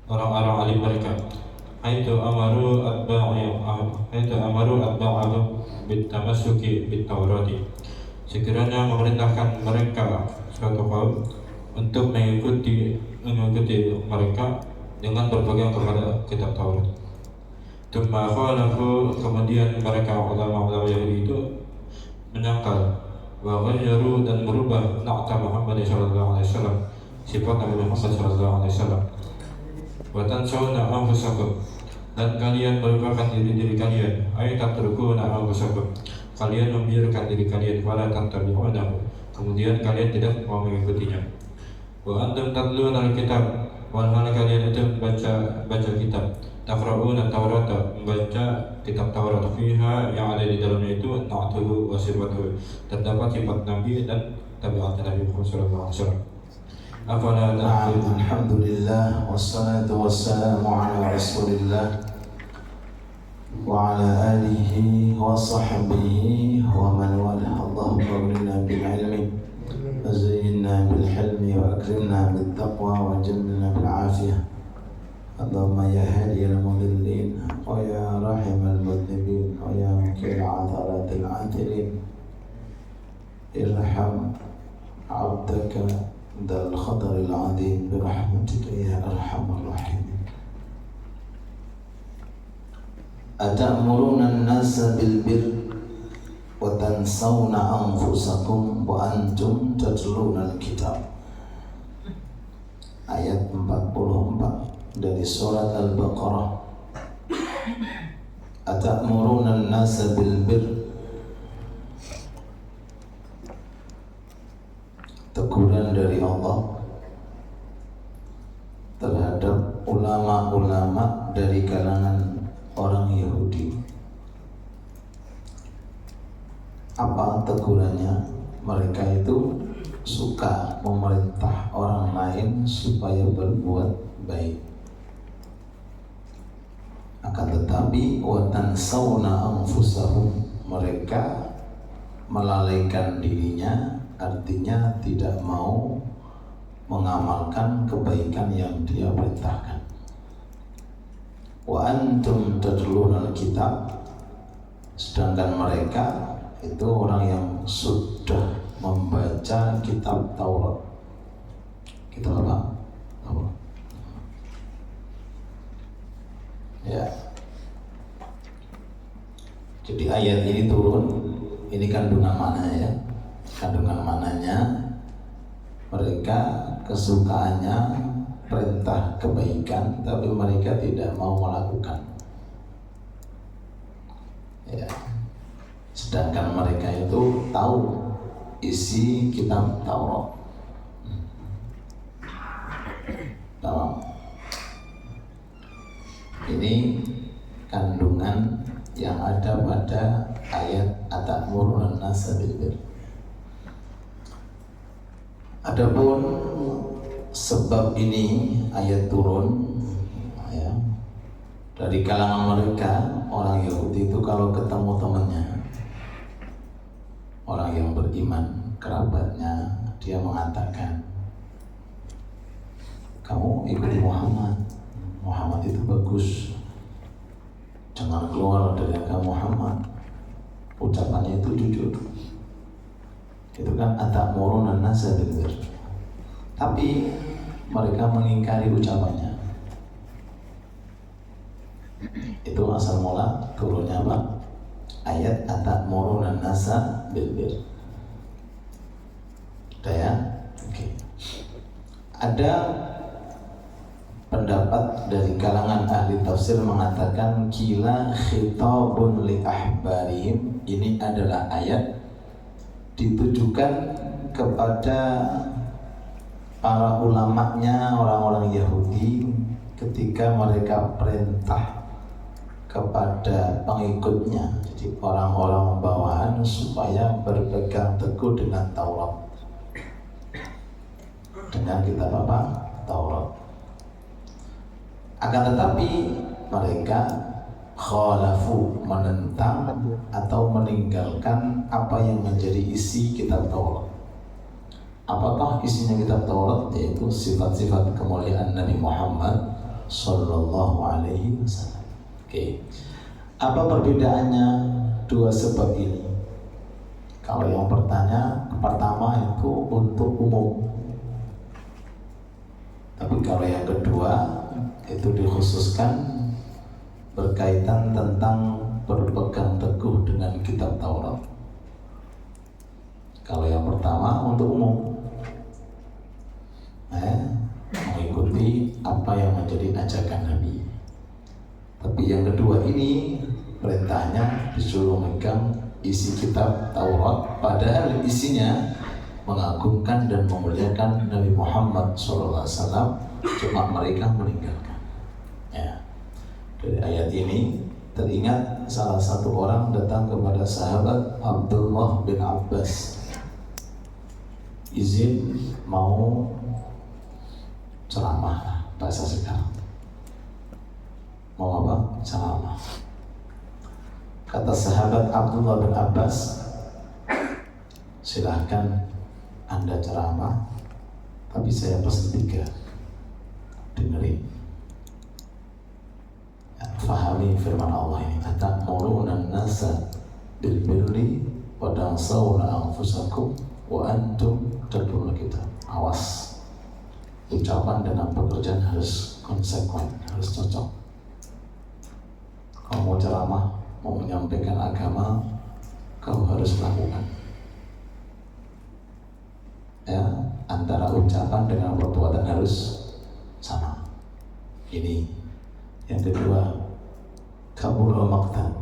orang-orang alim mereka, haitsu amaru atba'ahum bitamassuki bit-Taurati, sekiranya memerintahkan mereka suatu kaum untuk mengikuti mereka dengan berpegang kepada kitab Taurat. Tsumma khalafu, kemudian mereka ulama-ulama Yahudi itu menyangkal wa ghayyaru, dan merubah na'ta Muhammad sallallahu alaihi wasallam, sifat Nabi Muhammad sallallahu alaihi wasallam. Wa tansawna anfusakum, dan kalian melupakan diri kalian, ay tatrukuna anfusakum, kalian membiarkan diri kalian, wala tattabi'unahu, kemudian kalian tidak mau mengikutinya. Wa antum tatluna al-kitab, walhal kalian itu baca kitab, taqra'una Taurata, membaca kitab Taurat, fiha, yang ada di dalamnya itu na'tuhu wa sifatuhu, terdapat sifat Nabi dan tabiat Nabi Muhammad sallallahu alaihi wasallam. Afala ta'qilun. Alhamdulillah, wassalatu wassalamu ala Rasulillah wa ala alihi wa sahbihi wa man walah. Allahumma aghnina bil ilmi wa zayyinna bil hilmi wa akrimna bit taqwa wa jammilna bil afiyah. Allahumma ya hadiyal mudillin wa ya rahimal mudhibin wa ya mukil atharatil athilin, irham abdaka dal khataril azim birahmatika ya arhamar rahimin. Atamuruna an-nasa bil birri wa tansawna anfusakum wa antum tatluna al-kitab. Ayat 44 dari surat Al-Baqarah. Atamuruna an-nasa bil birri, teguran dari Allah terhadap ulama-ulama dari kalangan orang Yahudi. Apa tegurannya? Mereka itu suka memerintah orang lain supaya berbuat baik, akan tetapi wa tansawna anfusahum, mereka melalaikan dirinya, artinya tidak mau mengamalkan kebaikan yang dia perintahkan. Wa antum tatluna al-kitab, sedangkan mereka itu orang yang sudah membaca kitab Taurat. Kitab apa? Taurat. Ya. Jadi ayat ini turun, ini kandungan mana ya? Kandungan mananya, mereka kesukaannya perintah kebaikan, tapi mereka tidak mau melakukan. Ya. Sedangkan mereka itu tahu isi kitab Taurat. Tahu? Ini kandungan yang ada pada ayat atamuruna an-nasa bil birri. Adapun sebab ini ayat turun ya, dari kalangan mereka orang Yahudi itu kalau ketemu temannya orang yang beriman, kerabatnya, dia mengatakan, kamu ikuti Muhammad, Muhammad itu bagus, jangan keluar dari agama Muhammad. Ucapannya itu jujur. Itu kan atamuruna an-nasa bil birri. Tapi mereka mengingkari ucapannya. Itu asal mula turunnya apa? Ayat atamuruna an-nasa bil birri. Udah ya? Oke. Ada pendapat dari kalangan ahli tafsir mengatakan kila khitabun li ahbarihim, ini adalah ayat ditujukan kepada para ulamanya orang-orang Yahudi ketika mereka perintah kepada pengikutnya, jadi orang-orang bawahan, supaya berpegang teguh dengan Taurat, dengan kitab apa? Taurat. Akan tetapi mereka khalafu, menentang atau meninggalkan apa yang menjadi isi kitab Taurat. Apakah isinya kitab Taurat? Yaitu sifat-sifat kemuliaan Nabi Muhammad Sallallahu Alaihi Wasallam. Oke, apa perbedaannya dua sebab ini? Kalau yang pertama itu untuk umum, tapi kalau yang kedua itu dikhususkan berkaitan tentang berpegang teguh dengan kitab Taurat. Kalau yang pertama untuk umum, mengikuti apa yang menjadi ajakan Nabi. Tapi yang kedua ini perintahnya disuruh megang isi kitab Taurat, padahal isinya mengagungkan dan memuliakan Nabi Muhammad SAW, cuma mereka meninggalkan. Ya. Dari ayat ini teringat salah satu orang datang kepada sahabat Abdullah bin Abbas, izin mau ceramah, bahasa sekarang mau apa? Ceramah. Kata sahabat Abdullah bin Abbas, silahkan Anda ceramah, tapi saya pesan 3, dengerin. Fahami firman Allah ini, atamuruna an-nasa bil birri wa tansawna anfusakum wa antum tatluna kitab. Awas, ucapan dan pekerjaan harus konsekuen, harus cocok. Kalau mau ceramah, mau menyampaikan agama, kau harus lakukan. Ya, antara ucapan dengan perbuatan harus sama. Ini. Yang kedua, kabura maqtan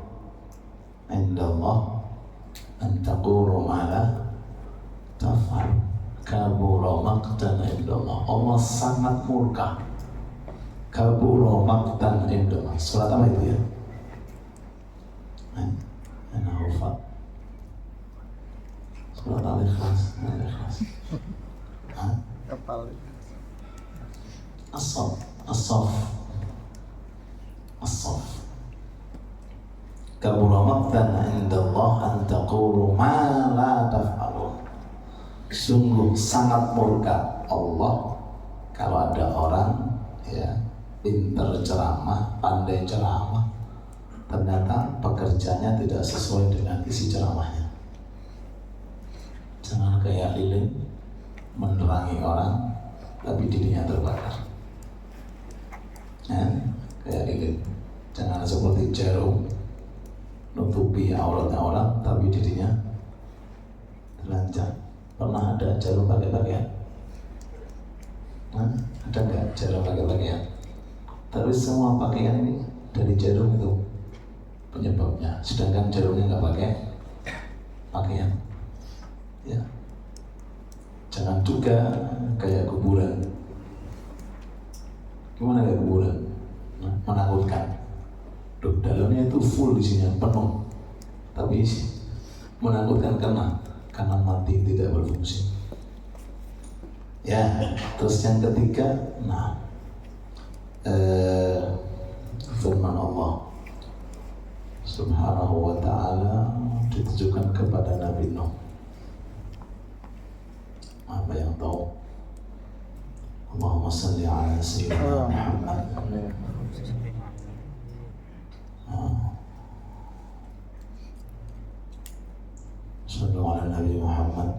indallah an taqulu ma la taf'al. Kabura maqtan indallah, Allah sangat murka. Kabura maqtan indallah. Surat apa itu ya? Ana hafal. Surat Al-Ikhlas. Kepal. As-Saff. Kabura maqtan indallah an taqulu ma la taf'alun. Sungguh sangat murka Allah kalau ada orang pinter ceramah, pandai ceramah, ternyata pekerjaannya tidak sesuai dengan isi ceramahnya. Jangan kayak lilin menerangi orang tapi dirinya terbakar. Kayak lilin. Jangan seperti jarum nutupi auratnya orang tapi dirinya telanjang. Pernah ada jarum pakai pakaian? Ada nggak jarum pakai pakaian? Tapi semua pakaian ini dari jarum itu penyebabnya. Sedangkan jarumnya nggak pakai pakaian. Ya. Jangan juga kayak kuburan. Gimana kayak kuburan? Menakutkan. Duh, dalamnya itu full isinya, penuh. Tapi menakutkan karena mati tidak berfungsi. Ya, terus yang ketiga, firman Allah Subhanahu wa ta'ala ditujukan kepada Nabi Nuh. Apa yang tahu? Allahumma salli ala sayyidina Muhammad. Sallu ala Nabi Muhammad.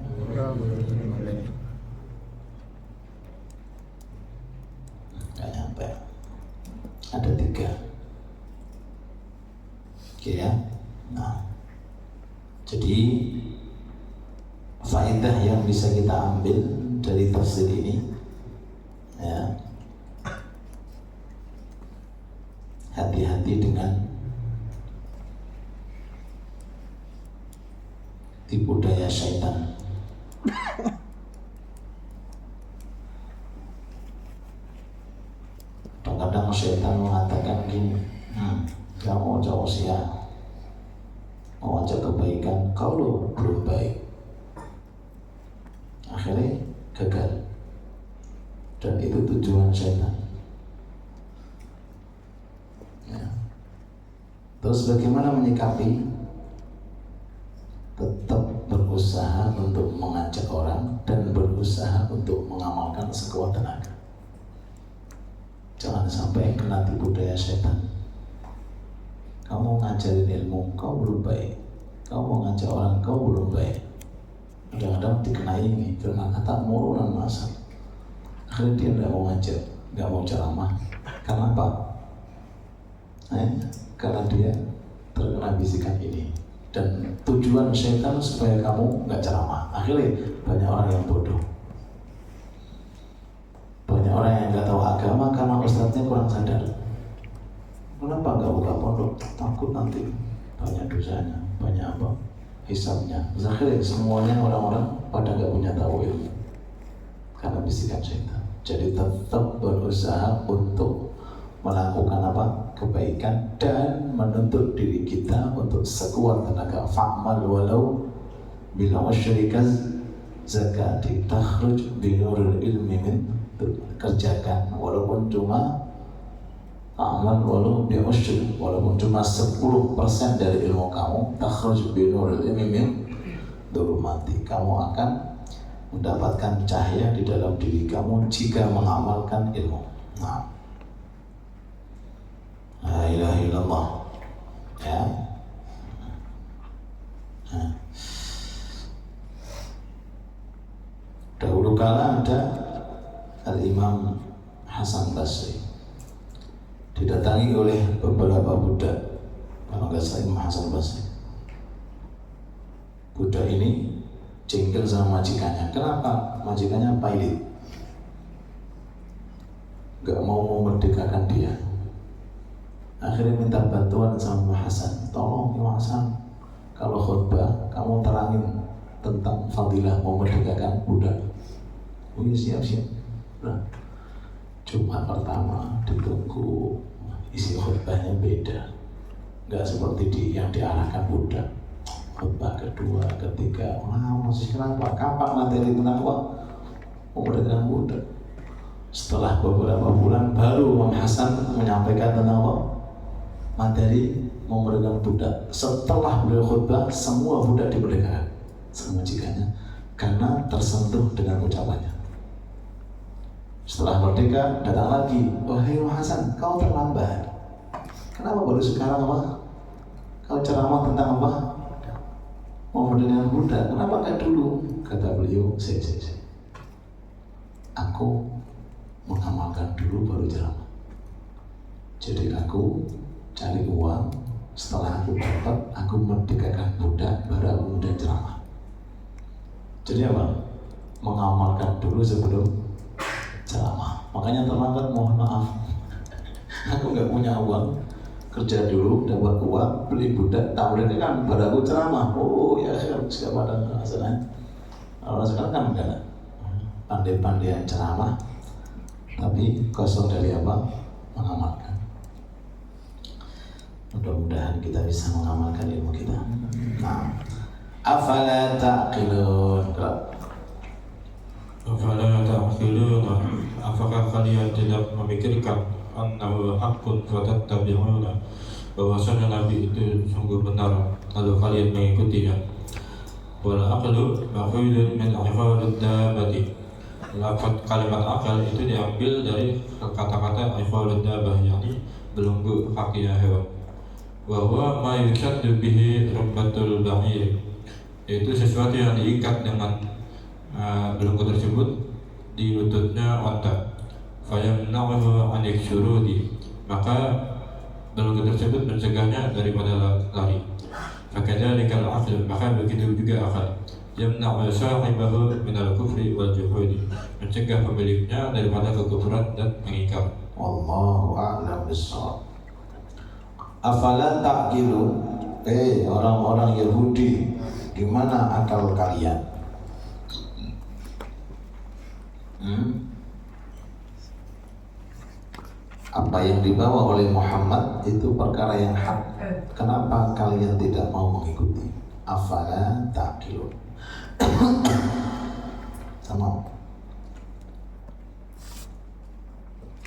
Gak nyampe. Ada 3. Oke ya. Jadi faedah yang bisa kita ambil dari tafsir ini, ya, hati-hati dengan tipu daya syaitan. Kadang-kadang syaitan mengatakan gini, kamu jauh siang, mau ajak kebaikan, kau belum baik. Akhirnya gagal. Dan itu tujuan syaitan. Ya. Terus bagaimana menyikapi? Tetap berusaha untuk mengajak orang dan berusaha untuk mengamalkan sekuat tenaga. Jangan sampai nanti budaya setan. Kamu ngajarin ilmu, kau belum baik. Kau mau ngajak orang, kau belum baik. Kadang-kadang dikenai ini, kena kata murunan masa. Akhirnya dia tidak mau ngajak, tidak mau ceramah. Kenapa? Karena dia terkena bisikan ini. Dan tujuan setan supaya kamu nggak ceramah. Akhirnya banyak orang yang bodoh. Banyak orang yang nggak tahu agama karena ustadznya kurang sadar. Kenapa nggak buka pondok? Takut nanti banyak dosanya, banyak apa? Hisabnya. Akhirnya semuanya orang-orang pada nggak punya tahu ilmu karena bisikan setan. Jadi tetap berusaha untuk melakukan apa? Kebaikan dan menuntut diri kita untuk sekuat tenaga. Fa'mal walau bila wasyrikaz zakati takhruj binuril ilmi min. Kerjakan walaupun cuma amal walau bi usyri, walaupun cuma 10% dari ilmu kamu, takhruj binuril ilmi min dhulumati. Kamu akan mendapatkan cahaya di dalam diri kamu jika mengamalkan ilmu. Nah, la ilaha illallah. Ya. Nah. Dahulu kala ada Al-Imam Hasan Basri didatangi oleh beberapa budak. Kalau nggak salah Imam Hasan Basri, budak ini jengkel sama majikannya. Kenapa? Majikannya pilot, nggak mau memerdekakan dia. Akhirnya minta bantuan sama Imam Hasan. Tolong Imam Hasan, kalau khutbah kamu terangin tentang fadilah memerdekakan budak. Oh iya, siap. Nah, Jumat pertama ditunggu, isi khutbahnya beda, nggak seperti yang diarahkan budak. Khutbah kedua, ketiga, masih kenapa? Kapan materi tentang memerdekakan budak? Setelah beberapa bulan baru Imam Hasan menyampaikan tentang materi memerdekakan budak. Setelah beliau khutbah, semua budak dimerdekakan sama majikannya karena tersentuh dengan ucapannya. Setelah merdeka datang lagi, wahai Imam Hasan, kau terlambat. Kenapa baru sekarang kau ceramah tentang memerdekakan budak? Kenapa nggak dulu? Kata beliau, saya. Aku mengamalkan dulu baru ceramah. Jadi aku cari uang, setelah aku dapat, aku merdekakan budak, baru aku kemudian ceramah. Jadi apa? Mengamalkan dulu sebelum ceramah. Makanya terlambat, mohon maaf. Aku nggak punya uang, kerja dulu, dapat uang, beli budak, tak merdekakan, baru aku ceramah. Oh ya, siapa ada hasilnya? Kalau sekarang kan enggak, pandai-pandai ceramah, tapi kosong dari apa? Mengamalkan. Mudah-mudahan kita bisa mengamalkan ilmu kita. Nah, afala ta'qilun. Afala ta'qilun. Apakah kalian tidak memikirkan annahu haqqun fatattabi'una, bahwasanya Nabi itu sungguh benar lalu kalian mengikutinya. Wal aqlu ma'khudun min iqalid dabbati. Lafaz kalimat akal itu diambil dari kata-kata iqalid dabbah, yakni belenggu kakinya hewan. Wa huwa ma yushaddu bihi rabbatul ba'ir, yaitu sesuatu yang diikat dengan belenggu tersebut di lututnya onta. Fayamna'uhu 'anil syurudi, maka belenggu tersebut mencegahnya daripada lari. Fakadzalikal aql, maka begitu juga akal. Yamna'u sahibahu minal kufri wal juhudi, mencegah pemiliknya daripada kekufuran dan mengingkar. Wallahu a'lam bishawab. Afala ta'qilun, orang-orang Yahudi, gimana akal kalian? Apa yang dibawa oleh Muhammad itu perkara yang hak. Kenapa kalian tidak mau mengikuti? Afala ta'qilun. Sama.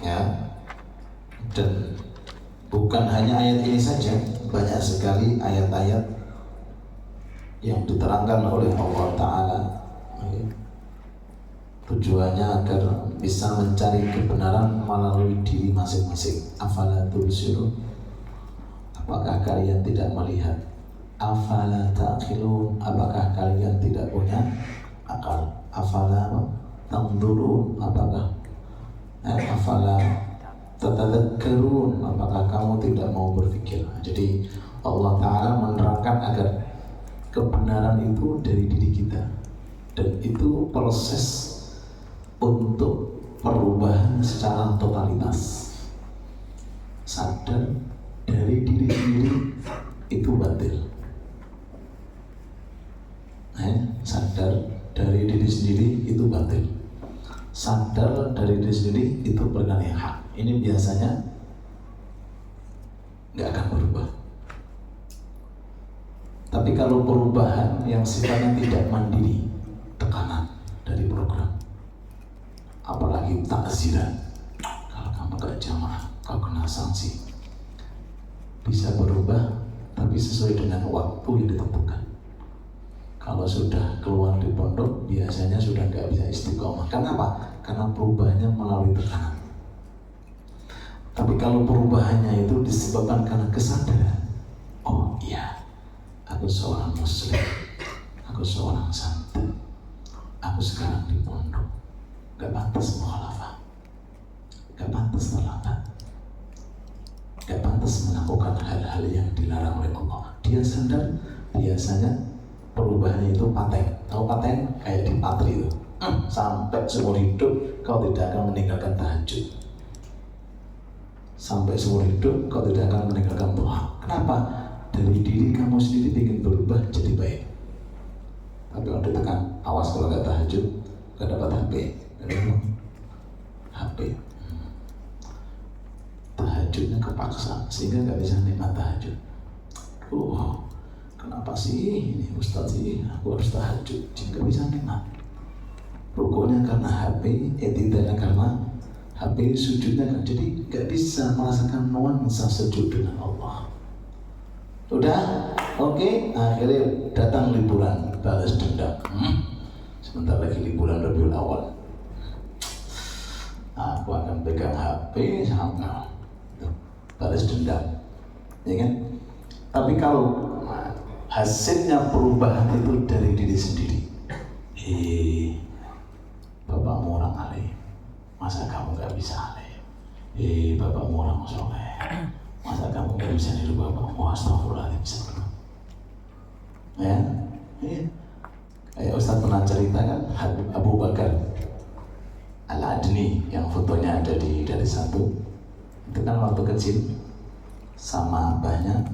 Ya. Dan bukan hanya ayat ini saja, banyak sekali ayat-ayat yang diterangkan oleh Allah Ta'ala Tujuannya agar bisa mencari kebenaran melalui diri masing-masing. Afala tubsirun, apakah kalian tidak melihat? Afala ta'qilun, apakah kalian tidak punya akal? Afala tanzurun, apakah afala tatadzakkarun, apakah kamu tidak mau berpikir? Jadi Allah Ta'ala menerangkan agar kebenaran itu dari diri kita, dan itu proses untuk perubahan secara totalitas. Sadar dari diri sendiri itu batil. Sadar dari diri sendiri itu batil. Sadar dari diri sendiri itu perkara yang hak. Ini biasanya nggak akan berubah. Tapi kalau perubahan yang sifatnya tidak mandiri, tekanan dari program, apalagi takziran, kalau kamu gak jamaah kau kena sanksi, bisa berubah tapi sesuai dengan waktu yang ditentukan. Kalau sudah keluar di pondok biasanya sudah gak bisa istiqomah. Kenapa? Karena perubahannya melalui tekanan. Tapi kalau perubahannya itu disebabkan karena kesadaran, oh iya, aku seorang muslim, aku seorang santri, aku sekarang di pondok, gak pantas mukhalafah, gak pantas terlambat, gak pantas melakukan hal-hal yang dilarang oleh Allah. Dia sadar, biasanya perubahannya itu paten. Tahu paten? Kayak di patri itu. Sampai seumur hidup kau tidak akan meninggalkan tahajud. Sampai seumur hidup kau tidak akan meninggalkan doa. Kenapa? Dari diri kamu sendiri ingin berubah jadi baik. Tapi kalau ditekan, awas kalau gak tahajud, gak dapat HP. HP. Tahajudnya kepaksa sehingga gak bisa nikmat tahajud. Kenapa sih ini Ustaz sih? Aku harus tahajud, sehingga bisa nikmat. Rukunya karena HP, tidaknya karena HP, sujudnya kan. Jadi gak bisa merasakan nuansa sujud dengan Allah. Udah? Oke? Akhirnya datang liburan, balas dendam. Sebentar lagi liburan Rabiul Awal. Aku akan pegang HP sampai balas dendam, ya kan? Tapi kalau hasilnya perubahan itu dari diri sendiri. Bapakmu orang alim, masa kamu gak bisa alim? Bapakmu orang soleh, masa kamu gak bisa niru bapakmu? Astagfirullahaladzim. Ya, kayak Ustaz pernah cerita kan, Abu Bakar Al-Adni yang fotonya ada dari satu, itu kan waktu kecil sama abahnya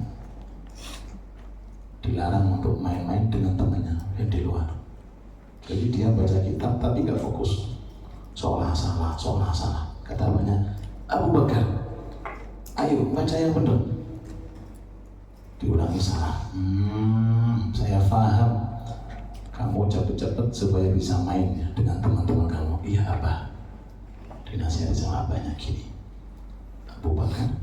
dilarang untuk main-main dengan temannya yang di luar. Jadi dia baca kitab tapi gak fokus, seolah salah. Kata abahnya, Abu Bakar, ayo baca yang benar. Diulangi salah. Saya paham. Kamu cepet-cepet supaya bisa main ya, dengan teman-teman kamu. Iya abah. Dinasihati sama abahnya gini, Abu Bakar,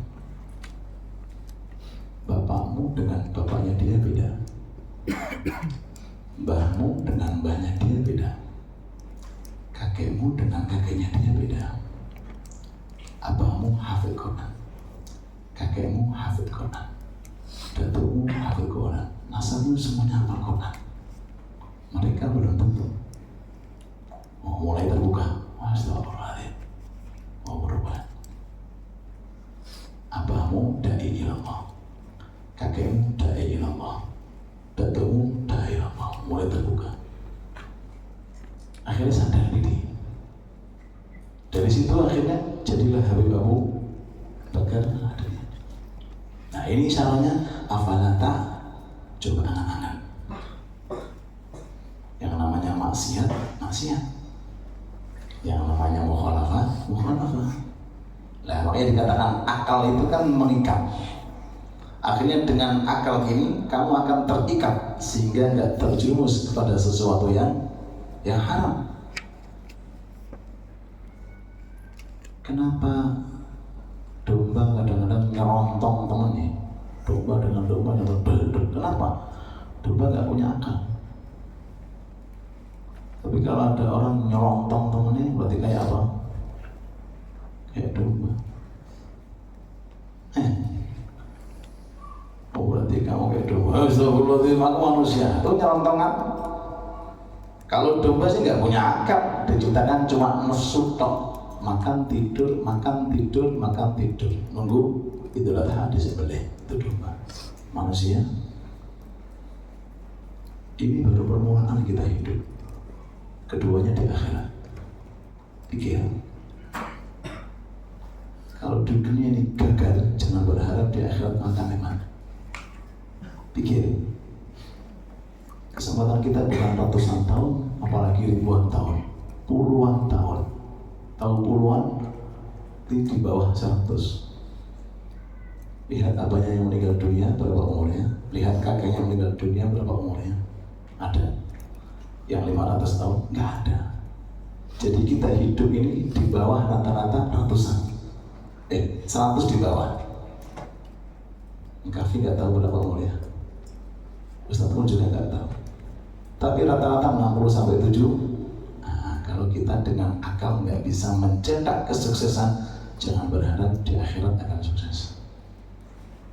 bapakmu dengan bapaknya dia beda, mbahmu dengan mbahnya dia beda, kakekmu dengan kakeknya dia beda. Abahmu hafid Quran, kakekmu hafid Quran, datukmu hafid Quran, nasabmu semuanya hafal Quran. Mereka belum tentu mulai terbuka. Astagfirullahaladzim, mau berubah. Abahmu da'i ilallah, kakekmu da'i ilallah, datukmu da'i ilallah, mulai terbuka. Akhirnya sadar diri. Dari situ akhirnya jadilah Habib Abu Bakar. Nah ini caranya. Afalata, coba angan-angan. Yang namanya maksiat. Yang namanya mukhalafah. Nah makanya dikatakan akal itu kan mengikat. Akhirnya dengan akal ini kamu akan terikat sehingga nggak terjerumus kepada sesuatu yang haram. Kenapa domba kadang-kadang nyerontong temannya? Domba dengan domba nyerobot. Kenapa? Domba nggak punya akal. Tapi Tapi kalau ada orang nyelontong temennya berarti kayak apa? Kayak domba. Oh berarti kamu kayak domba. Astagfirullahaladzim, aku manusia. Itu nyelontong kan? Kalau domba sih nggak punya akal, diciptakan cuma nafsu tok, makan tidur, makan tidur, makan tidur, nunggu Idul Adha disembelih. Itu domba. Manusia, ini baru permulaan kita hidup. Keduanya di akhirat. Pikir, kalau di dunia ini gagal, jangan berharap di akhirat akan enak. Pikir, kesempatan kita bukan ratusan tahun, apalagi ribuan tahun, puluhan tahun. Tahu puluhan? Itu di bawah 100. Lihat abahnya yang meninggal dunia, berapa umurnya? Lihat kakeknya yang meninggal dunia, berapa umurnya? Ada. Yang 500 tahun? Nggak ada. Jadi kita hidup ini di bawah rata-rata ratusan. 100 di bawah. Kafi nggak tahu berapa umurnya. Ustaz pun juga nggak tahu. Tapi rata-rata 60 sampai 7. Nah, kalau kita dengan akal nggak bisa mencetak kesuksesan, jangan berharap di akhirat akan sukses.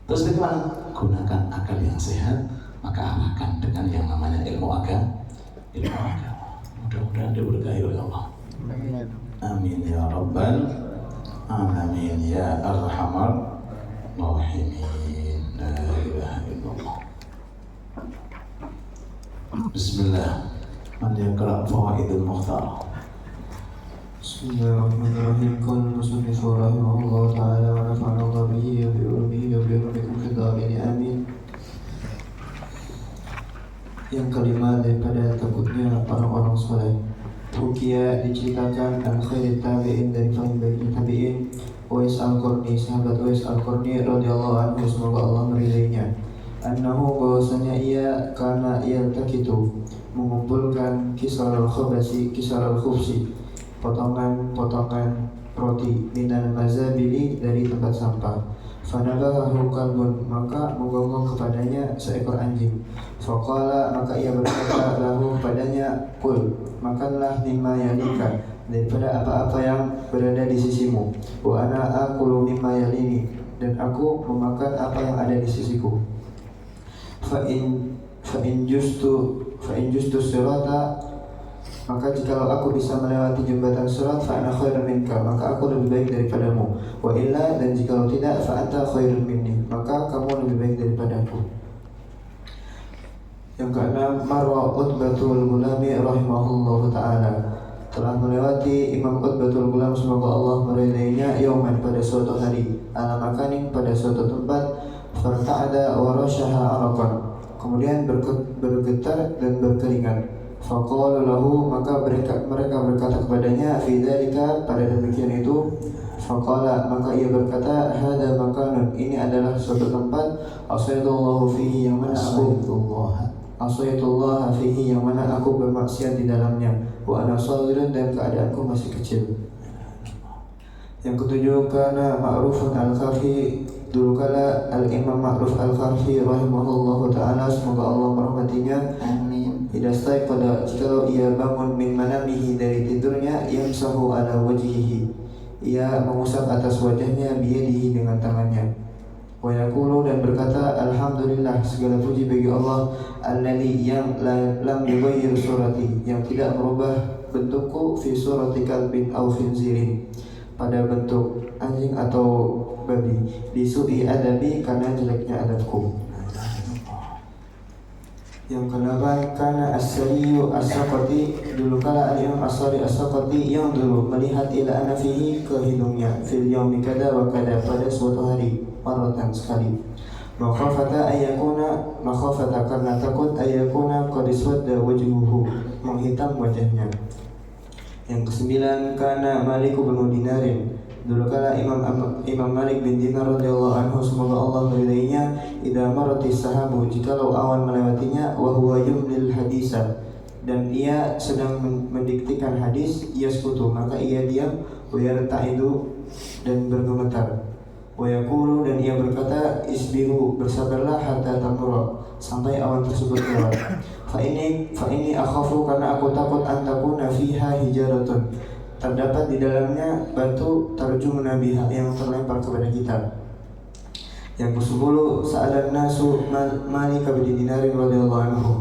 Terus bagaimana? Gunakan akal yang sehat, maka arahkan dengan yang namanya ilmu agama. Mudah-mudahan diberkahi oleh Allah. Amin ya rabbal alamin ya arhamar rahimin. La ilaha illallah. Bismillah. Man yaqra fawaidul mukhtar. Bismillahirrahmanirrahim. Qala musannif rahimahullah ta'ala wa nafa'ana Allah bihi wa bi ulamihi wa bi ulumikum fid dharain amin. Yang kelima daripada takutnya orang-orang soleh. Ruqyah diceritakan an khairit tabi'in dari paling baiknya tabi'in, Uwais Al-Qarni, sahabat Uwais Al-Qarni radhiyallahu anhu, semoga Allah meridainya. Annahu, bahwasanya ia karena yaltakitu, mengumpulkan kisar al-khubsi, potongan-potongan roti minal mazabili, dari tempat sampah. Fanabahahu kalbun, maka menggonggong kepadanya seekor anjing. Faqala, maka ia berkata lahu padanya, kul, makanlah mimma yalika, daripada apa-apa yang berada di sisimu. Wa ana akulu mimma yalini, dan aku memakan apa yang ada di sisiku. Fa in justu sirata, maka jikalau aku bisa melewati jembatan sirat, fa ana khairun minka, maka aku lebih baik daripadamu. Wa illa, dan jikalau tidak, fa anta khairun minni, maka kamu lebih baik daripadaku. Yang keenam, marwa Utbatul Gulami rahimahullahu ta'ala, telah melewati Imam Utbatul Gulam, semoga Allah meridainya, yauman, pada suatu hari, ala makanin, pada suatu tempat, farta'ada wa rasyaha araqan, kemudian bergetar dan berkeringat. Faqala lahu, maka mereka berkata kepadanya, fi dzalika, pada demikian itu. Faqala, maka ia berkata, hada makanun, ini adalah suatu tempat, asyadallahu fihi, yang mana asyadallahu fihi, yang mana aku bermaksiat di dalamnya. Wa ana shaghirun, dan keadaanku masih kecil. Yang ketujuh, kana Ma'rufun Al-Kharhi, dulu kala Al-Imam Ma'ruf Al-Kharhi rahimahullahu ta'ala, semoga Allah merahmatinya, amin, idastai, pada jikalau ia bangun min manamihi, dari tidurnya, yamsahu ala wajhihi, ia mengusap atas wajahnya, biyadihi, dengan tangannya. Wa yaqulu, dan berkata, alhamdulillah, segala puji bagi Allah, alladzi, yang lam yughayyir surati, yang tidak merubah bentukku, fi surati kalbin aw khinzirin, pada bentuk anjing atau babi, disu'i adabi, karena jeleknya adabku. Yang kedelapan, karena as-sariyu as-saqati, dulu kala al-imam as-sari as-saqati yang dulu melihat ila anafihi, ke hidungnya, fil yaumi kada wa kada, pada suatu hari, maratan, sekali. Makhafata karena takut, ayakuna qad iswadda wajhuhu, menghitam wajahnya. Yang kesembilan, karena Malik bin Dinarin, dulu kala Imam Malik bin Dinar radhiyallahu anhu, semoga Allah meridainya, idza maratis sahabu, jikalau awan melewatinya, wa huwa yumlil hadisa, dan ia sedang mendiktikan hadis, yaskutu, maka ia diam, wa yarta'idu, dan bergemetar. Wa yaqulu, dan ia berkata, isbiru, bersabarlah hatta tamurra, sampai awan tersebut lewat. Fa ini akhafu, karena aku takut an takuna fiha hijaratun, terdapat di dalamnya batu tarjumuna biha, yang terlempar kepada kita. Yang ke-10, sa'alan nasu Malik bin Dinarin radhiyallahu anhu.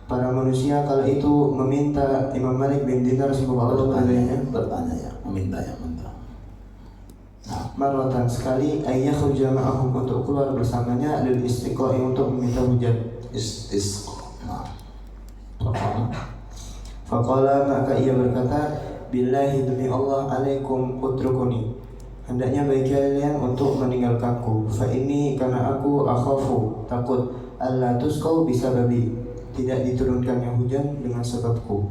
Para manusia kala itu meminta Imam Malik bin Dinar semoga Allah meridainya, bertanya ya, meminta ya, minta. marratan sekali, ayyakhruja ma'ahum, untuk keluar bersamanya, lil istiqa'i, untuk meminta hujan. Faqala, maka ia berkata, billahi, demi Allah, alaikum utrukuni, hendaknya bagi kalian untuk meninggalkanku. Fa ini, karena aku akhafu, takut, alla tusqau bisababi, tidak diturunkannya hujan dengan sebabku.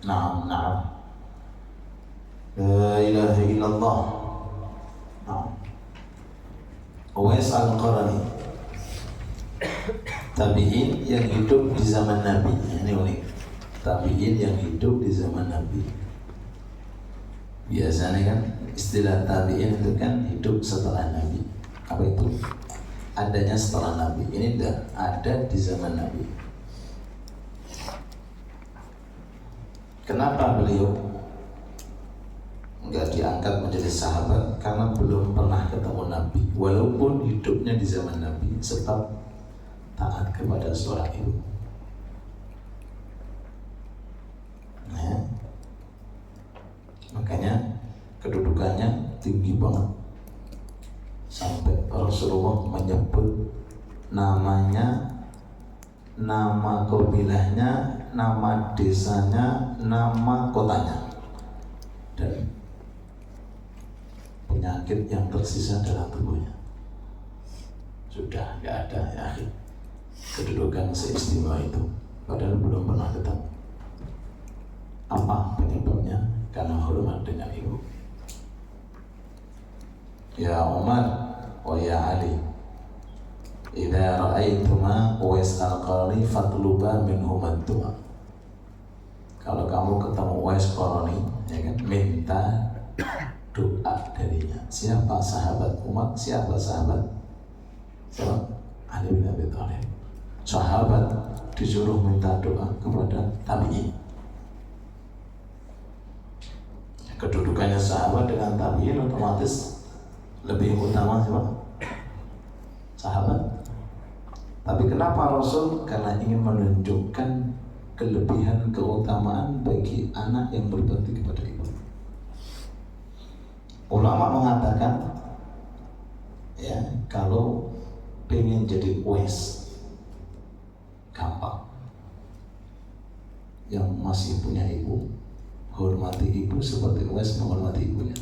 Naam. La ilaha illallah. Naam. Uwais Al-Qarani, tabi'in yang hidup di zaman Nabi. Ini unik. Tabi'in yang hidup di zaman Nabi. Biasanya kan istilah tabi'in itu kan hidup setelah Nabi. Apa itu? Adanya setelah Nabi. Ini tidak ada di zaman Nabi. Kenapa beliau enggak diangkat menjadi sahabat? Karena belum pernah ketemu Nabi, walaupun hidupnya di zaman Nabi, sebab taat kepada seorang ibu. Nah, makanya kedudukannya tinggi banget, sampai Rasulullah menyebut namanya, nama kabilahnya, nama desanya, nama kotanya, dan penyakit yang tersisa dalam tubuhnya. Sudah nggak ada ya, kedudukan seistimewa itu, padahal belum pernah ketemu. Apa penyebabnya? Karena hormat dengan ibu. Ya Umar wa ya Ali, idza ra'aituma Uwais Al-Qarani fatluba minhu mantua. Kalau kamu ketemu Uwais Qarani, ya kan, minta doa darinya. Siapa sahabat Umar? Siapa sahabat? Siapa? Ali bin Abi Thalib. Sahabat disuruh minta doa kepada tabi'in. Kedudukannya sahabat dengan tabi'in otomatis lebih utama siapa? Sahabat. Tapi kenapa Rasul? Karena ingin menunjukkan kelebihan keutamaan bagi anak yang berbakti kepada ibu. Ulama mengatakan, ya, kalau pengen jadi Uwais, gampang. Yang masih punya ibu, hormati ibu seperti Uwais menghormati ibunya.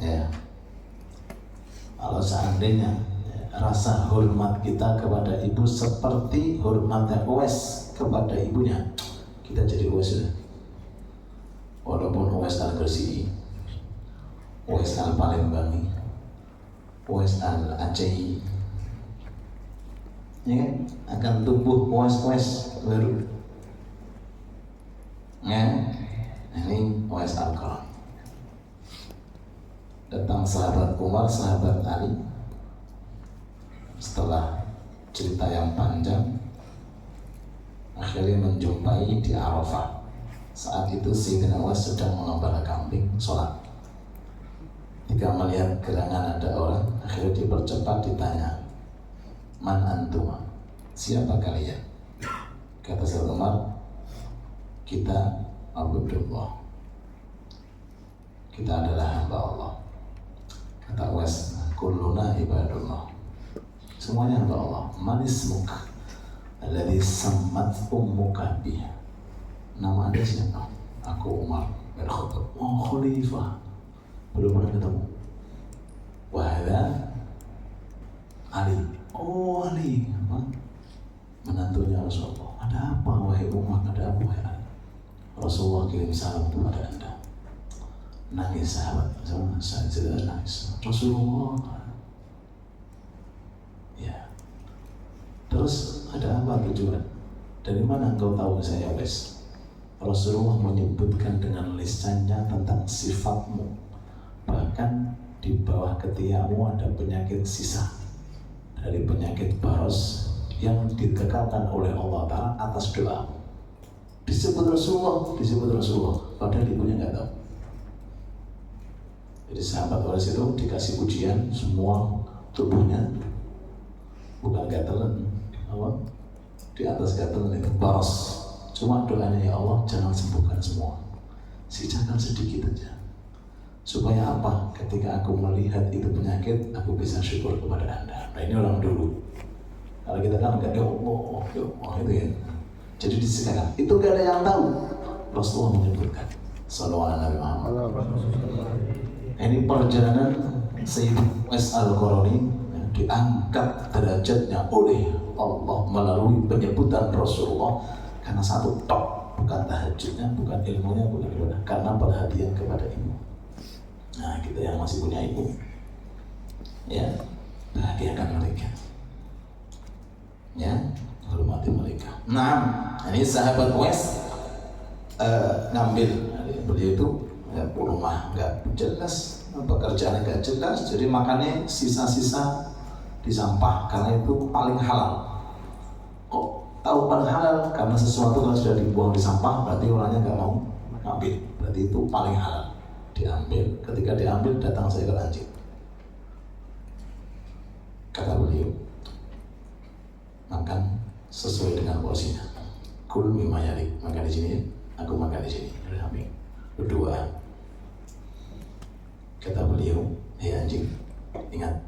Ya, kalau seandainya rasa hormat kita kepada ibu seperti hormatnya Uwais kepada ibunya, kita jadi Uwais sudah. Walaupun Uwais Al-Gresik, Uwais Al-Palembang, Uwais Al-Aceh, ya kan, akan tumbuh Uwais baru. Ya, ini Uwais Al-Qarani. Datang sahabat Umar, sahabat Ali. Setelah cerita yang panjang, akhirnya menjumpai di Arafah. Saat itu Sayyidina Uwais sedang mengembala kambing, sholat. Jika melihat gerangan ada orang, akhirnya dipercepat, ditanya, man antuma, siapa kalian? Kata sahabat Umar, kita Abdullah, kita adalah hamba Allah. Kata Uwais, kulluna ibadullah, semuanya hamba Allah. Manismuk alladhi sammat ummuka biha, nama anda siapa? Aku Umar bin Khattab. Oh, khalifah, belum pernah ketemu. Wahada Ali. Oh, Ali, apa? Menantunya Rasulullah. Ada apa wahai Umar? Ada apa wahai Ali? Rasulullah kirim salam kepada anda. Nangis sahabat, saya tidak nangis. Rasulullah, ya. Terus ada apa tujuan? Dari mana engkau tahu saya Uwais? Rasulullah menyebutkan dengan lisannya tentang sifatmu. Bahkan di bawah ketiakmu ada penyakit sisa dari penyakit baros yang ditekalkan oleh Allah Ta'ala atas doa. Disebut Rasulullah, padahal ibunya nggak tahu. Jadi sahabat waris itu dikasih ujian, semua tubuhnya bukan gatelan, di atas gatelan itu baros. Cuma doanya, ya Allah jangan sembuhkan semua, sisakan sedikit aja. Supaya apa? Ketika aku melihat itu penyakit, aku bisa syukur kepada Anda. Nah ini orang dulu. Kalau kita kan enggak, ya Allah itu ya. Jadi disisakan. Itu gak ada yang tahu. Rasulullah menyebutkan. Sallallahu alaihi wasallam. Ini perjalanan Sayyid Uwais Al-Qarani diangkat derajatnya oleh Allah melalui penyebutan Rasulullah. Karena satu tok, bukan tahajudnya, bukan ilmunya, bukan ibadah, karena perhatian kepada ibu. Nah, kita yang masih punya ibu, ya, bahagiakan mereka, ya, hormati mereka. Nah, ini sahabat Uwais ngambil, beliau itu rumah nggak jelas, pekerjaan nggak jelas, jadi makannya sisa-sisa di sampah, karena itu paling halal. Tahu paling halal karena sesuatu kalau sudah dibuang di sampah berarti orangnya nggak mau ngambil, berarti itu paling halal diambil. Ketika diambil datang seekor anjing. Kata beliau, makan sesuai dengan porsinya. Kul mimma yalik, makan di sini, aku makan di sini. Berdua. Kata beliau, hei anjing, ingat,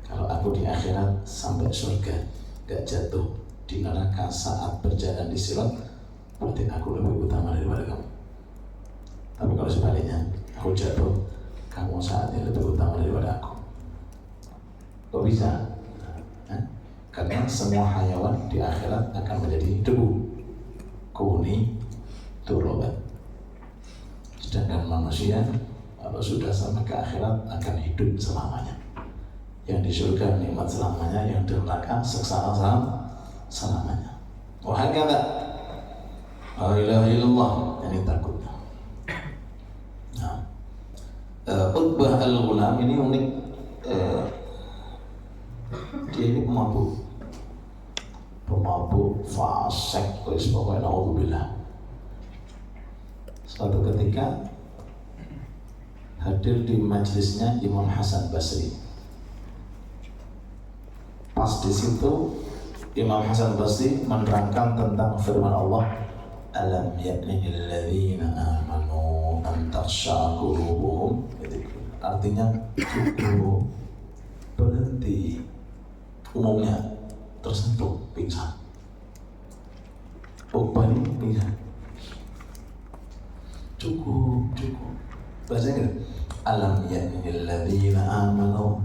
kalau aku di akhirat sampai surga gak jatuh di neraka saat berjalan di sirat, berarti aku lebih utama daripada kamu. Tapi kalau sebaliknya, aku jatuh, kamu saat ini lebih utama daripada aku. Kok bisa? Karena semua hayawan di akhirat akan menjadi debu, kuni, turobat. Sedangkan manusia kalau sudah sampai ke akhirat akan hidup selamanya. Yang di surga nikmat selamanya, yang di neraka sengsara selamanya. Wahai kata, la ilaha illallah, ini takut. Nah, Utbah Al-Ghulam ini unik. Dia ini pemabuk, fasik, pokoknya naudzubillah. Suatu ketika hadir di majelisnya Imam Hasan Basri. Pas di situ Imam Hasan Basri menerangkan tentang firman Allah, alam ya'nil ladzina amanu an takhsha qulubuhum. Artinya cukup berhenti, umumnya tersentuh pingsan. Ini pingsan. Cukup. Bahasanya gitu. Alam ya'nil ladzina amanu,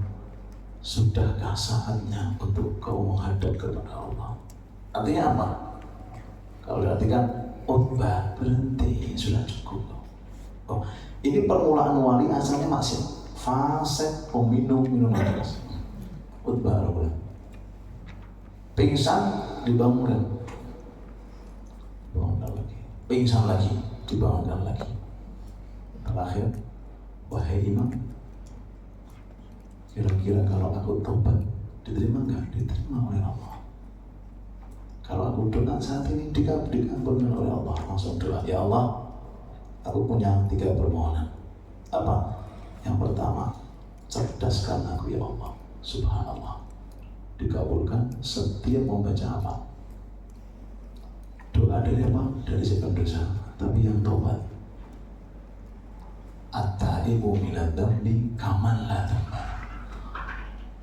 sudahkah saatnya untuk kau menghadap kepada Allah? Artinya apa? Kalau diartikan Utbah berhenti, sudah cukup. Oh, ini permulaan wali asalnya maksiat, fasik, peminum keras. Utbah Al-Ghulam pingsan, dibangunkan lagi, pingsan lagi, dibangunkan lagi. Terakhir, wahai imam, kira-kira kalau aku tobat diterima enggak? Diterima oleh Allah. Kalau aku doa saat ini dikabulkan oleh Allah, langsung doa, ya Allah, aku punya 3 permohonan. Apa? Yang pertama, cerdaskan aku ya Allah. Subhanallah, dikabulkan setiap membaca apa? Doa dari apa? Dari sekian dosa, tapi yang tobat. At-taibu minadz dzambi kaman la dzamba.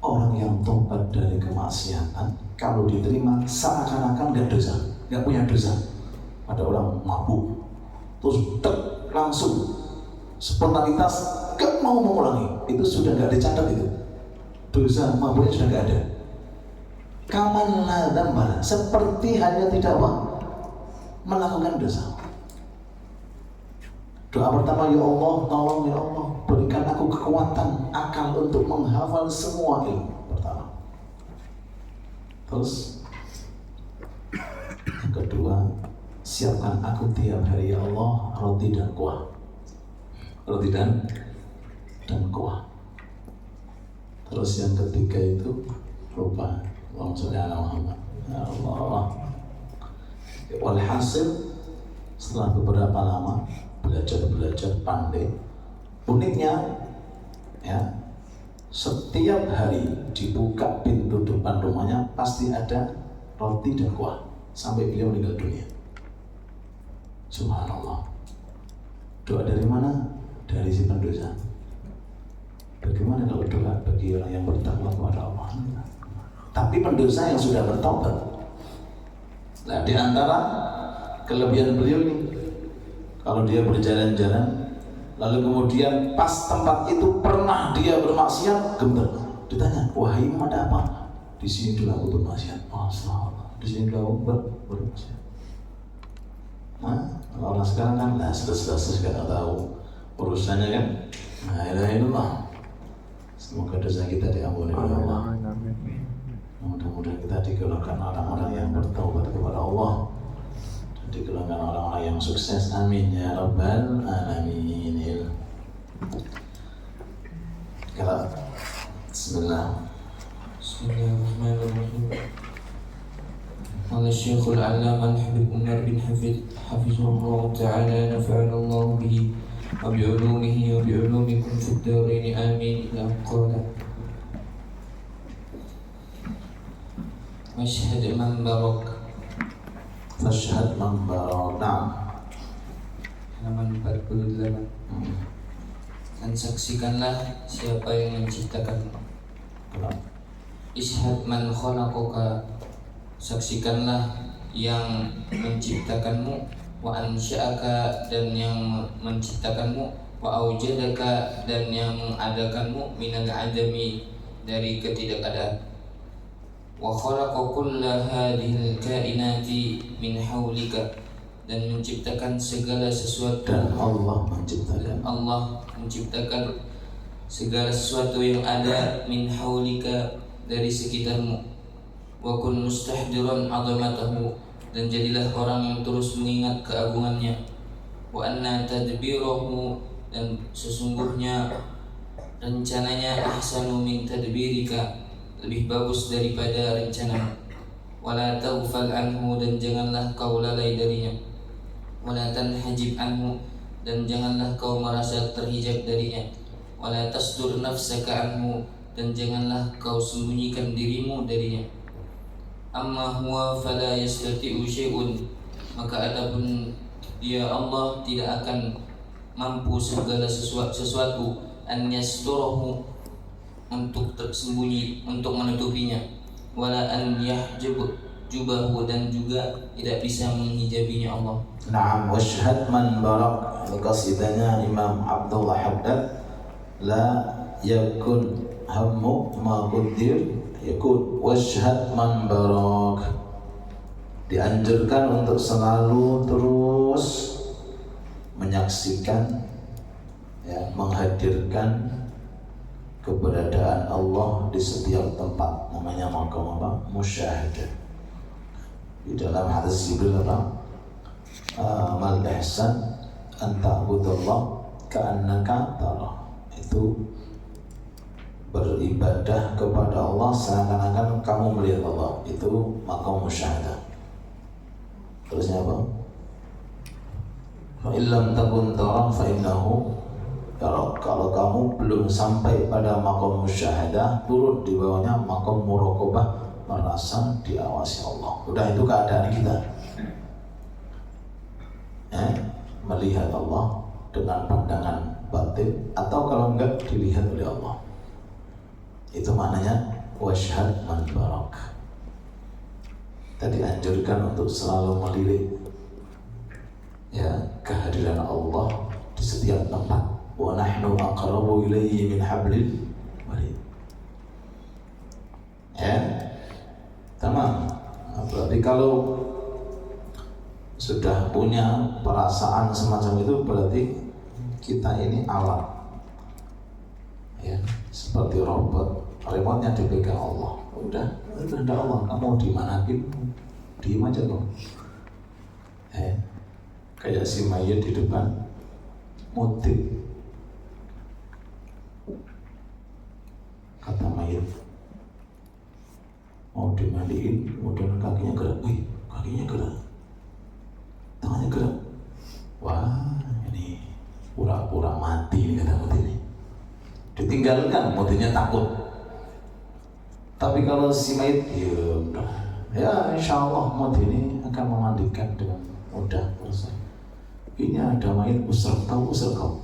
Orang yang tobat dari kemaksiatan, kalau diterima seakan-akan gak dosa, gak punya dosa. Ada orang mabuk, terus langsung spontanitas gak mau mengulangi, itu sudah gak dicatat itu. Dosa mabuknya sudah gak ada. Kaman la dzamba, seperti hanya tidak melakukan dosa. Doa pertama, ya Allah, tolong ya Allah, berikan aku kekuatan akal untuk menghafal semua ilmu. Pertama. Terus yang kedua, siapkan aku tiap hari ya Allah roti dan kuah. Roti dan kuah. Terus yang ketiga itu lupa. Allahumma sholli ala Muhammad. Ya Allah. Walhasil setelah beberapa lama belajar pandai, uniknya ya, setiap hari dibuka pintu depan rumahnya pasti ada roti dan kuah sampai beliau meninggal dunia. Subhanallah. Doa dari mana? Dari si pendosa. Bagaimana kalau doa bagi orang yang bertakwa kepada Allah? Tapi pendosa yang sudah bertobat. Nah, di antara kelebihan beliau ini, kalau dia berjalan-jalan, lalu kemudian pas tempat itu pernah dia bermaksiat, gemeter. Ditanya, wahai Imam ada apa? Di sini dulu aku bermaksiat. Masalah. Di sini dulu aku bermaksiat. Nah, orang sekarang kan, nah sudah gak tahu urusannya kan. Nah, ilaha. Semoga dosa kita diampuni oleh Allah. Mudah-mudahan kita digolongkan orang-orang yang bertaubat kepada Allah dan digolongkan orang-orang yang sukses. Amin ya rabbal alamin. Kalau Bismillahirrahmanirrahim. Qala Syekhul Allamah Habib Umar bin Hafizahullah Ta'ala nafa'ana Allah bihi wa bi'ulumihi wa bi'ulumikum fid dharain amin. Ila qala Mashhad man barak. Fashhad man barak. Naam. Halaman 48. Dan saksikanlah siapa yang menciptakanmu. Ishhad man khalaqaka. Saksikanlah yang menciptakanmu. Wa ansha'aka, dan yang menciptakanmu. Wa aujadaka, dan yang mengadakanmu. Minal adami, dari ketidakadaan. Wa khalaqa kulla hadhil kainati min haulika, dan menciptakan segala sesuatu. Dan Allah menciptakan segala sesuatu yang ada min haulika, dari sekitarmu. Wa kun mustahdiran 'azamatahu, dan jadilah orang yang terus mengingat keagungannya. Wa anna tadbirahu, dan sesungguhnya rencananya ahsanu min tadbirika, lebih bagus daripada rencana. Wala taghfal anhu, dan janganlah kau lalai darinya. Wala tanhajib anhu, dan janganlah kau merasa terhijab darinya. Wala tasdur nafsaka anhu, dan janganlah kau sembunyikan dirimu darinya. Amma huwa fala yastati'u syai'un, maka adapun dia Allah tidak akan mampu segala sesuatu an yasturahu, untuk tersembunyi, untuk menutupinya. Wala an yahjubahu, dan juga tidak bisa menghijabinya Allah. Naam. Washhad man barak. Ini qasidanya Imam Abdullah Haddad. La yakun hammu ma quddir yakun. Washhad man barak. Dianjurkan untuk selalu terus menyaksikan, ya, menghadirkan keberadaan Allah di setiap tempat. Namanya maqam apa? Musyahadah. Di dalam hadis Jibril apa? Mal ihsan an ta'budallah ka'annaka tarah. Itu beribadah kepada Allah seakan-akan kamu melihat Allah. Itu maqam musyahadah. Terusnya apa? Fa illam takun tarah fa innahu. Kalau kamu belum sampai pada makom musyahadah, turun di bawahnya makom muraqabah, merasa diawasi Allah. Udah, itu keadaan kita, melihat Allah dengan pandangan batin, atau kalau enggak dilihat oleh Allah. Itu maknanya washhad man barak. Tadi anjurkan untuk selalu melirik, ya, kehadiran Allah di setiap tempat. Wa nahnu aqrabu ilayhi min hablil warid. Ya, tamam. Berarti kalau sudah punya perasaan semacam itu, berarti kita ini alat, ya, seperti robot, remote-nya dipegang Allah. Udah, kehendak Allah. Kamu dimanakin, diem aja kok. Kayak si mayat di depan motif. Kata mayat mau dimandiin, kemudian kakinya gerak, kakinya gerak, tangannya gerak. Wah, ini pura-pura mati ini kata motif ini. Ditinggalkan, motifnya takut. Tapi kalau si mayat ya insya Allah motif ini akan memandikan dengan mudah selesai. Ini ada mayat usrek, tahu usrek kau?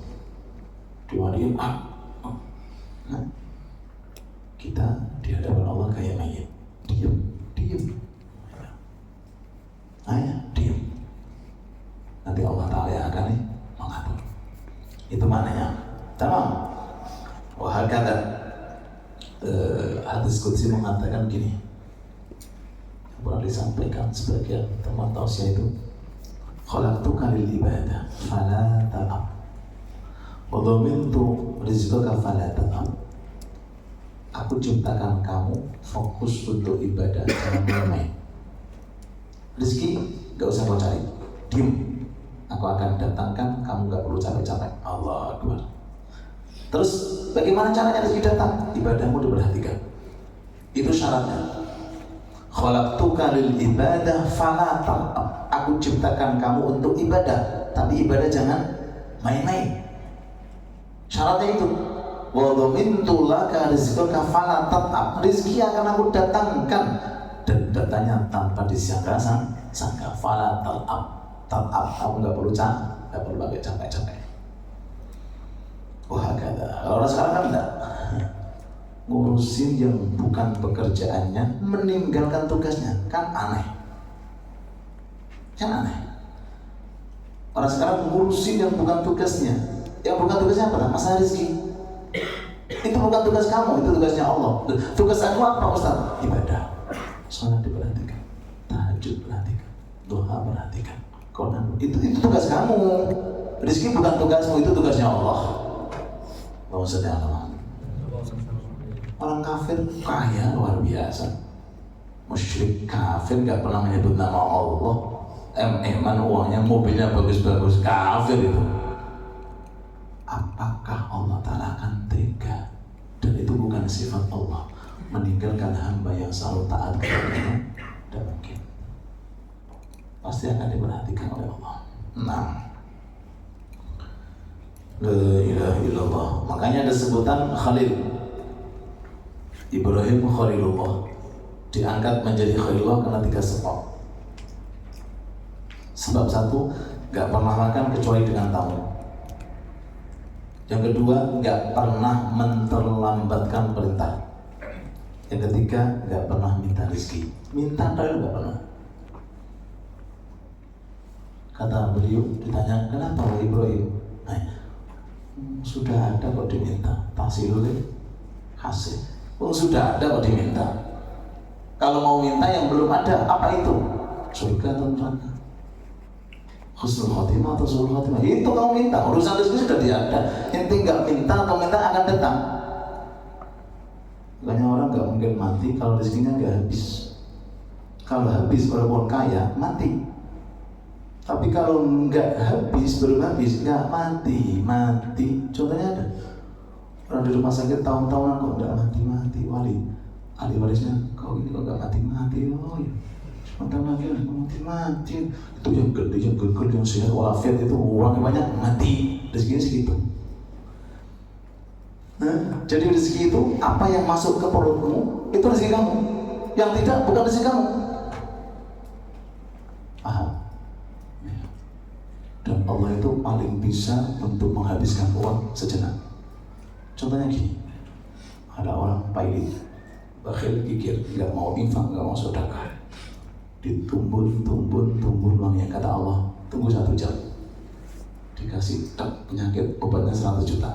Dimandiin, nah, kita di hadapan Allah kayak mayat, diam. Diam. Nanti Allah Ta'ala yang akan mengatur. Itu maknanya. Tamam. Wah, kata hadis qudsi mengatakan gini. Pernah disampaikan sebagian teman tausiah itu, khalaqtuka lil ibadah fala ta'ab wa dhamintu rizqaka fala ta'ab. Aku ciptakan kamu fokus untuk ibadah, jangan main-main. Rezeki gak usah kau cari, diam. Aku akan datangkan, kamu gak perlu capek-capek. Allah Akbar. Terus bagaimana caranya rezeki datang? Ibadahmu diperhatikan. Itu syaratnya. Khalaqtuka lil ibadah fala ta'ab. Aku ciptakan kamu untuk ibadah, tapi ibadah jangan main-main. Syaratnya itu. Wa dhamintu laka rizqaka fala ta'ab. Rezeki akan aku datangkan, dan datanya tanpa disangka-sangka. Fala ta'ab. Aku nggak perlu pakai capek-capek. Wah, kata orang sekarang kan enggak ngurusin yang bukan pekerjaannya, meninggalkan tugasnya, kan aneh. Orang sekarang ngurusin yang bukan tugasnya. Yang bukan tugasnya apa? Masalah rezeki. Itu bukan tugas kamu, itu tugasnya Allah. Tugas aku apa, Ustaz? Ibadah. Salat diperhatikan, tahajud perhatikan, doa perhatikan, Quran. Itu tugas kamu. Rezeki bukan tugasmu, itu tugasnya Allah. Maksudnya apa? Orang kafir kaya luar biasa. Musyrik kafir gak pernah menyebut nama Allah. Eman uangnya, mobilnya bagus-bagus, kafir itu. Apakah Allah Ta'ala akan tega? Dan itu bukan sifat Allah, meninggalkan hamba yang selalu taat kepadanya. Dan mungkin pasti akan diperhatikan oleh Allah. Nah, la ilaha illallah. Makanya ada sebutan Khalil. Ibrahim Khalilullah diangkat menjadi Khalilullah karena 3 sebab. Sebab 1, gak pernah makan kecuali dengan tamu. Yang kedua, gak pernah menterlambatkan perintah. Yang ketiga, gak pernah minta rezeki. Minta tapi gak pernah. Kata beliau, ditanya, kenapa Ibrahim? Sudah ada kok diminta. Tahsilul hasil. Sudah ada kok diminta. Kalau mau minta yang belum ada, apa itu? Surga atau neraka? Husnul khotimah atau su'ul khotimah? Itu kamu minta. Urusan rezeki sudah tiada. Inti nggak minta atau minta akan datang. Banyak orang nggak mungkin mati kalau rezekinya nggak habis. Kalau habis walaupun kaya, mati. Tapi kalau nggak habis, belum habis, nggak mati. Contohnya ada orang di rumah sakit tahun-tahunan kok nggak mati. Ahli warisnya, kau ini kok nggak mati. Oh ya, sebentar lagi mati. Itu yang gede, yang sehat walafiat itu orangnya banyak mati. Rezekinya segitu. Nah, jadi rezeki itu apa yang masuk ke perutmu itu rezeki kamu. Yang tidak bukan rezeki kamu. Paham? Dan Allah itu paling bisa untuk menghabiskan uang sejenak. Contohnya gini, ada orang pailit, bakhil, kikir, nggak mau infak, nggak mau sedekah, ditumbun uangnya. Kata Allah, tunggu 1 jam, dikasih penyakit obatnya 100 juta.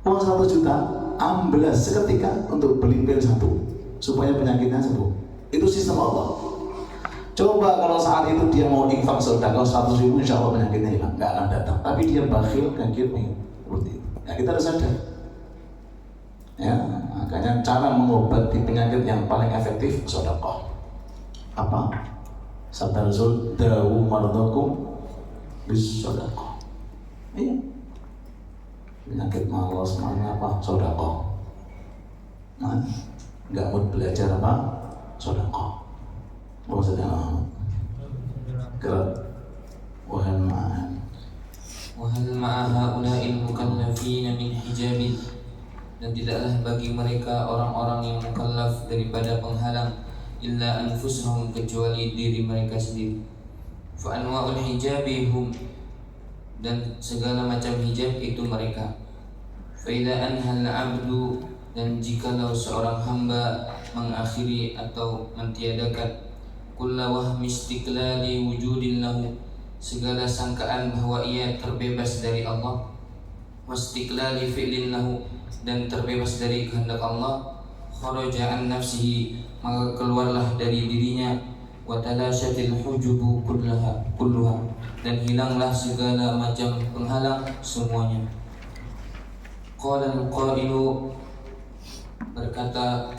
Uang 100 juta, amblas seketika untuk beli pil 1 supaya penyakitnya sembuh. Itu sistem Allah. Coba kalau saat itu dia mau infak sedekah 100.000, insya Allah penyakitnya hilang, nggak akan datang. Tapi dia bakhil, kikir, seperti itu. Ya, kita harus sadar. Ya, makanya cara mengobati penyakit yang paling efektif sedekah. Apa? Sabda Rasul, dawu mardakum bis sodaqah. Iya. Penyakit malas, apa? Sodaqah. Nah, nggak mau belajar apa? Sodaqah. Maksudnya gerak. Wahal ma'a haula'il mukallafina min hijabin, dan tidaklah bagi mereka orang-orang yang mukallaf daripada penghalang illa anfusahum, kecuali diri mereka sendiri. Fa anwa'ul hijabihum, dan segala macam hijab itu mereka. Fa idza anhal 'abdu, dan jikalau seorang hamba mengakhiri atau mentiadakan kulla wahmi istiqlali wujudin lahu, segala sangkaan bahwa ia terbebas dari Allah, wastiqlali fi'lin lahu, dan terbebas dari kehendak Allah, kharaja an nafsihi, maka keluarlah dari dirinya, wa talashatil hujubu kulluha, dan hilanglah segala macam penghalang semuanya. Qala al-qailu, berkata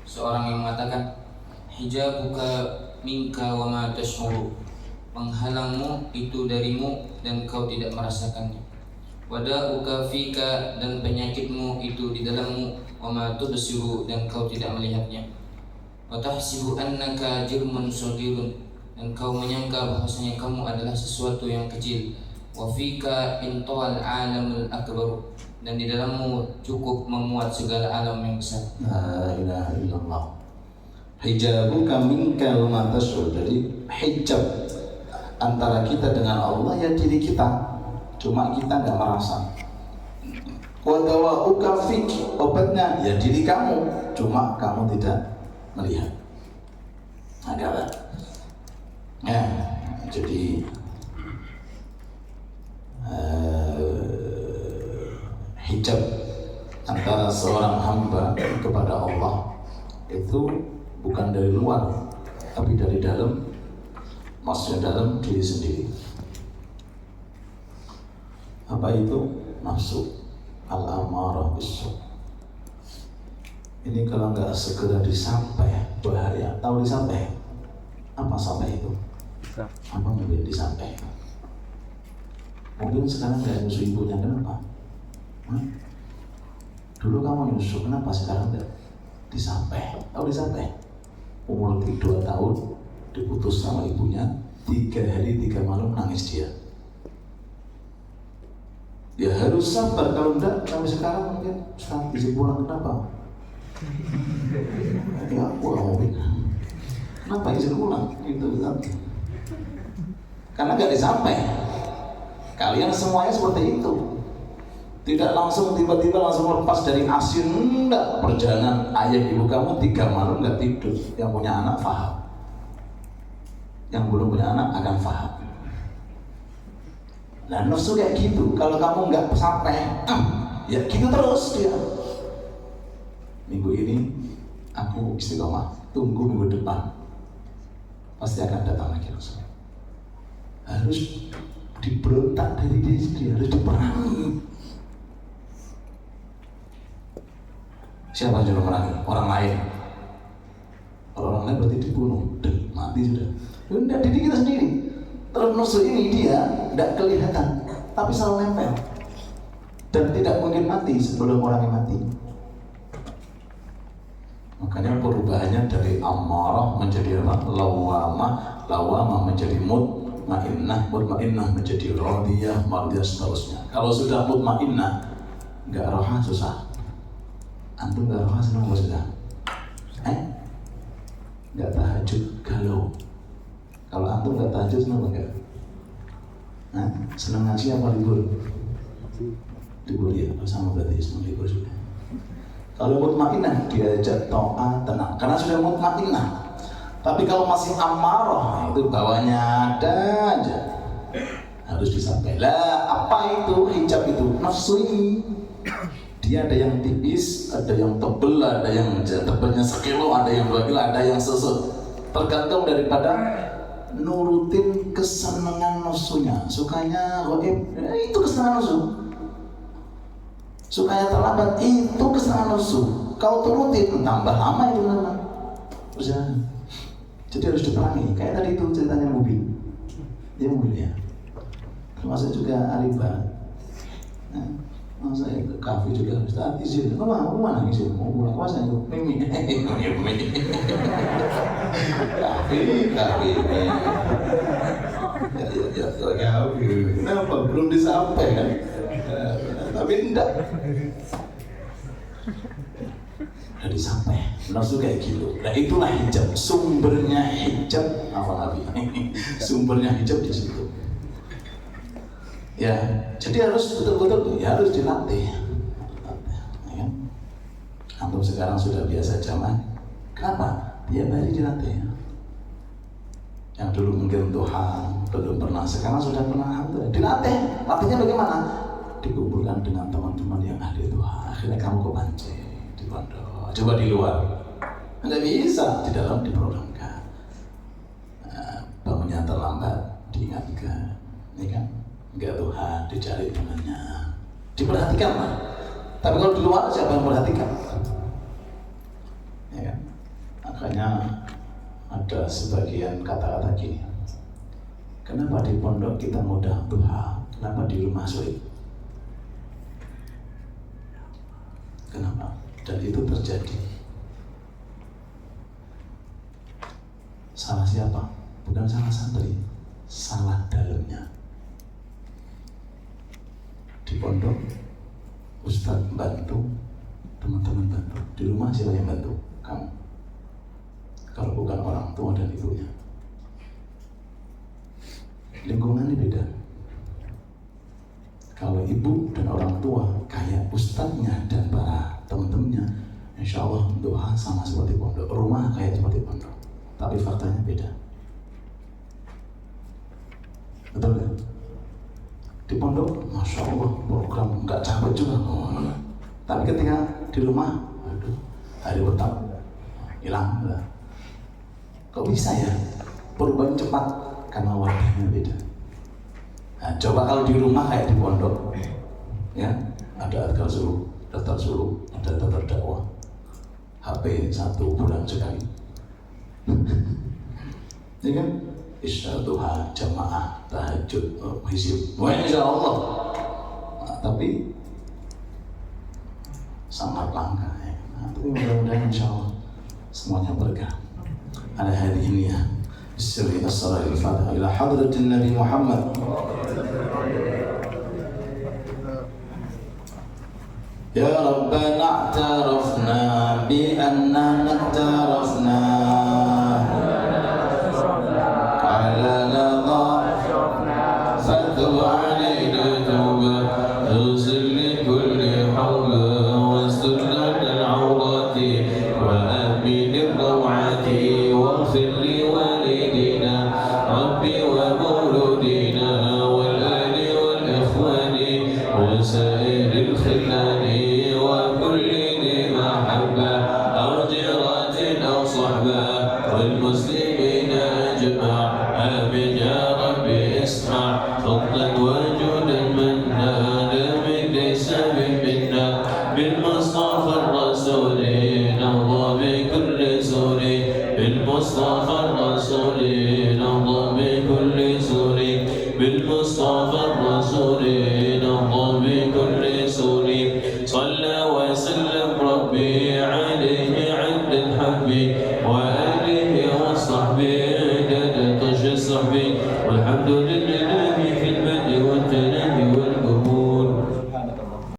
seorang yang mengatakan, hijabuka minka wa ma tash'uru, penghalangmu itu darimu dan kau tidak merasakannya. Wada'uka fika, dan penyakitmu itu di dalammu, wa ma tubsiru, dan kau tidak melihatnya. Wa tahsibu annaka jirmun saghirun, dan kau menyangka bahwasanya kamu adalah sesuatu yang kecil. Wa fika intawal alamul akbar, dan di dalammu cukup memuat segala alam yang besar. La ilaha illallah. Hijabuka minka wa ma tash'ur. Jadi hijab antara kita dengan Allah ya diri kita, cuma kita nggak merasa. Wa dawa'uka fik, obatnya ya diri kamu, cuma kamu tidak melihat. Ada. Ya, jadi hijab antara seorang hamba kepada Allah itu bukan dari luar, tapi dari dalam, maksudnya dalam diri sendiri. Apa itu? Nafsu al-amarah bisu. Ini kalau nggak segera disampai bahaya. Tahu disampai? Apa sampai itu? Apa mungkin disampai? Mungkin sekarang nggak nyusu ibunya, kenapa? Dulu kamu nyusu, kenapa sekarang nggak disampai? Tahu disampai? Umur 2 tahun diputus sama ibunya, 3 hari 3 malam nangis dia. Ya harus sabar, kalau enggak sampai sekarang mungkin sekarang izin pulang. Kenapa? Ya aku ngomongin, kenapa izin pulang? Itu kan karena nggak disampai. Kalian semuanya seperti itu, tidak langsung tiba-tiba langsung lepas dari asin. Enggak, perjalanan ayah ibu kamu 3 malam nggak tidur. Yang punya anak paham, yang belum punya anak akan paham. Nah nafsu kayak gitu, kalau kamu nggak sampai, ya gitu terus dia. Minggu ini aku istiqomah, tunggu minggu depan pasti akan datang lagi nafsu. Harus diberontak dari diri sendiri, harus diperangi. Siapa yang memerangi? Orang lain. Kalau orang lain berarti dibunuh, dan mati sudah. Enggak, diri kita sendiri. Terus nafsu ini dia tidak kelihatan, tapi selalu nempel dan tidak mungkin mati sebelum orang yang mati. Makanya perubahannya dari amarah menjadi apa? Lawamah, lawamah menjadi mutmainnah, mutmainnah menjadi radiyah, mardiyah, seterusnya. Kalau sudah mutmainnah, nggak roha susah. Antum nggak roha senang sudah? Nggak tahajud galau. Kalau antum nggak tahajud senang enggak? Nah, senang ngaji apa libur? Libur ya, sama berarti senang libur sudah. Kalau mutmainnah diajak taat, tenang, karena sudah mutmainnah. Tapi kalau masih amarah, itu bawahnya ada aja, harus disampaikan. Lah, apa itu hijab itu? Nafsu ini. Dia ada yang tipis, ada yang tebel, ada yang tebalnya 1 kilo, ada yang 2 kilo, ada yang sesut. Tergantung daripada nurutin kesenangan nafsunya. Sukanya goib, itu kesenangan nafsu. Sukanya terlambat, itu kesenangan nafsu. Kau turutin, tambah lama itu lama. Jadi harus diperangi. Kayak tadi itu ceritanya mobil. Ya mobilnya. Termasuk juga Ariba. Nah, saya ke kafe juga, Ustaz izin. Kemana izin? Mau pulang ke mana? Mimi. Kafe. Ya, kenapa? Belum disampai kan? Tapi enggak. Udah disampai. Langsung kayak gitu. Nah itulah hijab. Sumbernya hijab apa Nabi? Sumbernya hijab di situ. Ya, jadi harus betul-betul ya harus dilatih. Ya. Antum sekarang sudah biasa jamaah. Kenapa? Tiap hari dilatih. Yang dulu mungkin Tuhan belum pernah, sekarang sudah pernah. Dilatih. Latihnya bagaimana? Dikumpulkan dengan teman-teman yang ahli Tuhan. Akhirnya kamu kepancing di pondok. Coba di luar. Tidak bisa, di dalam diprogramkan. Bangunnya terlambat, diingatkan. Ini kan? Enggak Tuhan, dicari dengannya, diperhatikan lah. Tapi kalau di luar siapa yang perhatikan? Ya kan? Makanya ada sebagian kata-kata gini. Kenapa di pondok kita mudah duha? Kenapa di rumah sulit? Kenapa? Dan itu terjadi. Salah siapa? Bukan salah santri, salah dalamnya. Di pondok, Ustadz bantu, teman-teman bantu. Di rumah siapa yang bantu? Kamu. Kalau bukan orang tua dan ibunya. Lingkungannya beda. Kalau ibu dan orang tua kayak ustadznya dan para teman-temannya, insya Allah doa sama seperti pondok. Rumah kayak seperti pondok. Tapi faktanya beda. Betul kan? Di pondok, masya Allah, program nggak capek juga. Tapi ketika di rumah, aduh, hari pertama hilang. Kok bisa ya? Perubahan cepat karena wadahnya beda. Nah, coba kalau di rumah kayak di pondok, ya ada adkar suruh, daftar suruh, ada daftar dakwah, HP 1 bulan sekali. Ini kan? Isya duha, jamaah, tahajud, hizib. Wah insya Allah. Nah, tapi sangat langka ya. Nah, tapi mudah-mudahan insya Allah semuanya berkah. Ala hadhihi niyah. Bismillah as-salatu al-fatihah ila hadratin Nabi Muhammad. Ya Rabbana a'tarafna bi annana a'tarafna صلى وسلم ربي عليه